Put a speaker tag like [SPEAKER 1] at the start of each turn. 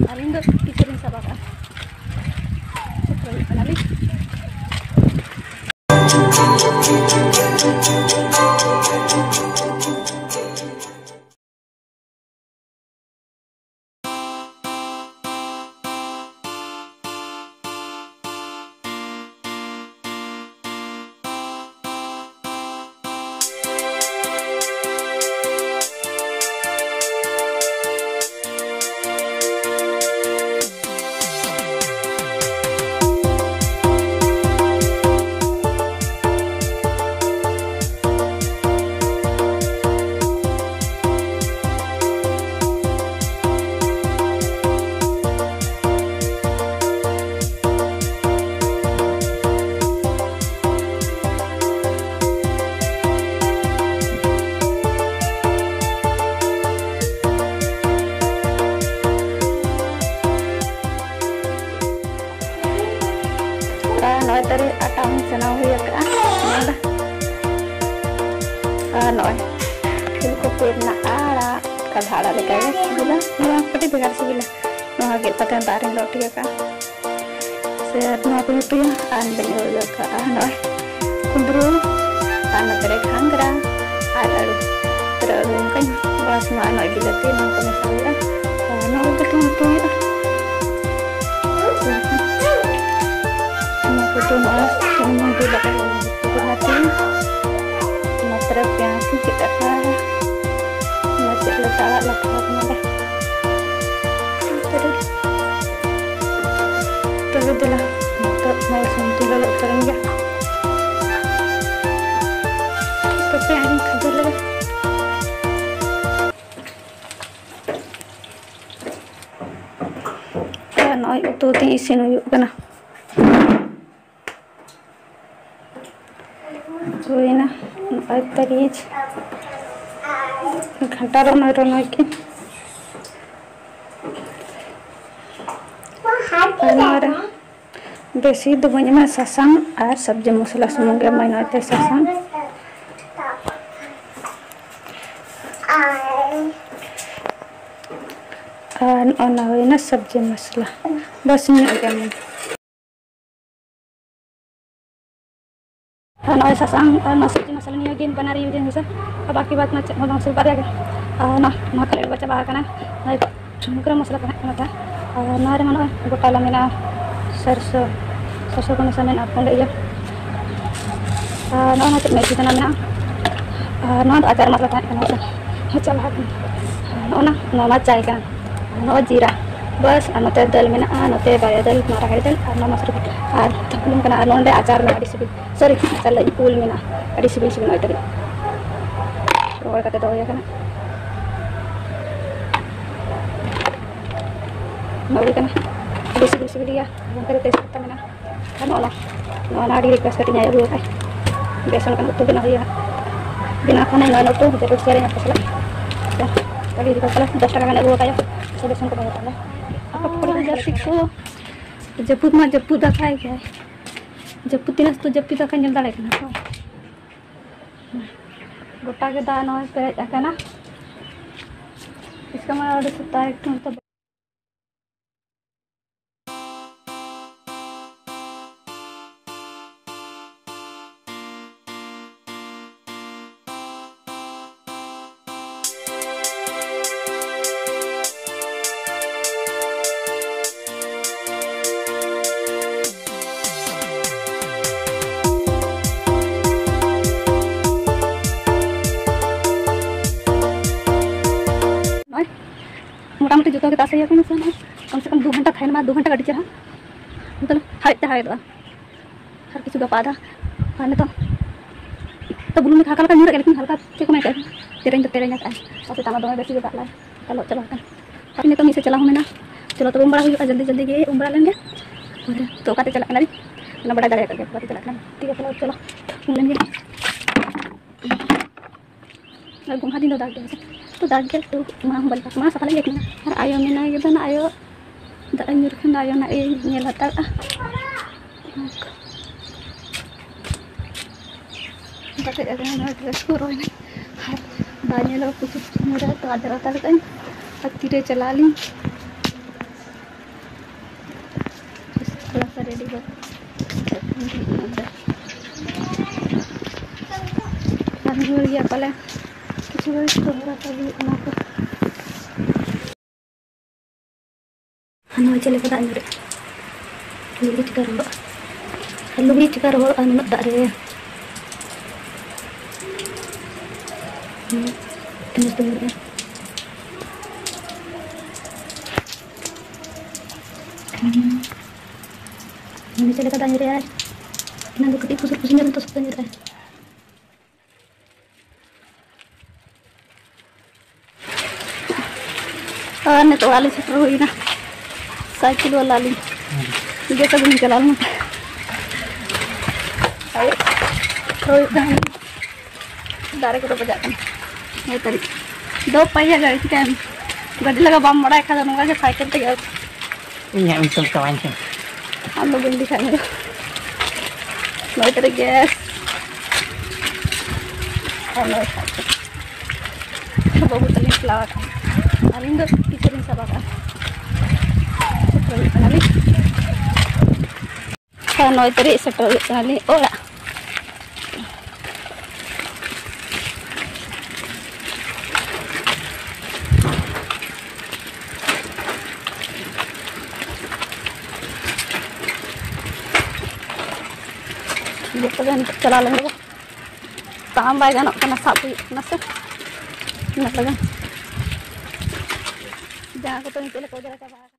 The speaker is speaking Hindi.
[SPEAKER 1] aling do kicurin sa baka so panali nói tới atang senau ya ka nada noi til ko pena ara kadhala le kaya bila no pati begar sibila no age pakan tarin roti ya ka se no tu ya an benyo ya ka noi kundru tan tere khangra alalu terus kan bas ma noi bila te no ko saya no ko tu ya itu mas memang tidak hati matrep yang kita masih letak letaknya dah terus itulah untuk mau sentuh lalu terangnya tapi hari kerja lagi kan itu diisi nuyuk kena ना तरीज घंटा रोना के बेसी दो में सासांग और सब्जी मसला सुमंगे मैंने सासांग और सब्जी मसला बस नहीं ना सासांग ना सब्जी मसाला नहीं गेन बना रही है जैसे अब बाकी बात ना हम से बात आ ना ना कलर बच्चा बाहर का ना ठुमकरा मसाला बना था ना रे मानो गोटाला में ना सरसों सरसों को मसाला ना अपन ले ना ना चटनी की ना ना अचार मसाला था ना चला ना ना मचाई का ना जीरा बस नोते दल में नोते बाया दल मारा दल ना मसरू और थकुलम कना नोंडे आचार में अड़ी सिबिल सॉरी आचार ला पुल में अड़ी सिबिल सिबिल नोते रोल कते दो या कना नोड़ी कना अड़ी सिबिल सिबिल या बंकर तेज पत्ता में ना ना अड़ी रिक्वेस्ट करती है वो है बेसन का तो बिना हुआ बिना खाने ना तो जरूर से रहना पसला अड़ी रिक्वेस्ट कर 10 टका का वो काया से बेसन को बताना को जपूत मा जपूत खाए क्या जपूत तिनस तो जपूत का जल दाड़े ना गोटा के दान और पे ना इसका मैं ऑर्डर सकता है तो मोटामोटी जो तासे कम से कम 2 घंटा खाने में 2 घंटा कटी मतलब हाइट हर किसी गपा खाने तो बुलून खा खा नुर लेकिन हल्का चेक मैं तेरें और तमा दो बेसी गला चलो चलो अभी नित मिसे चला हूँ चलो तो उमड़ा हुआ जल्दी जल्दी गए उमड़ा लेंगे तो काते चला ना बड़ा दाड़े करके बात चला ठीक है चलो चलो लेंगे गुहा दिन दाग तो दाग के तो मां बल मां सफल लेकिन और आयो में ना ये ना आयो दा nyur kan ayo na nyel hatal pakai ada dress ko roy banyak लोग कुछ मेरा तो आधा रात तक तीरे चला ली रुआड़ गया पाले किसी घड़ी तो भरा तभी ना को हनो चले को दाग रे लुगड़ी चिका रोड अनु दाग रे terus tunggu ini saya kata nyeri ya nanti ketipu pusing dan terus nyeri ane to वाले से हुई ना साइकिल वाला ली ये सब निकल आलू अरे रोई दारे को तो बजाते ये तरी दो पहिया गाड़ी थी क्या गाड़ी लगा बम बड़ा खा जाऊंगा कि साइकिल पे गया
[SPEAKER 2] ini untuk kawan sih
[SPEAKER 1] हम लोग भी दिखाएंगे नई तरह गैस और नई साइकिल बाबू तली फ्लावर अनिंद टीचरिंग सब आता है नई तरह सेटल वाली ओला चला लेंगे काम बाय गाना करना साफ ना से ना लगा जहाँ को तो निकले को जरा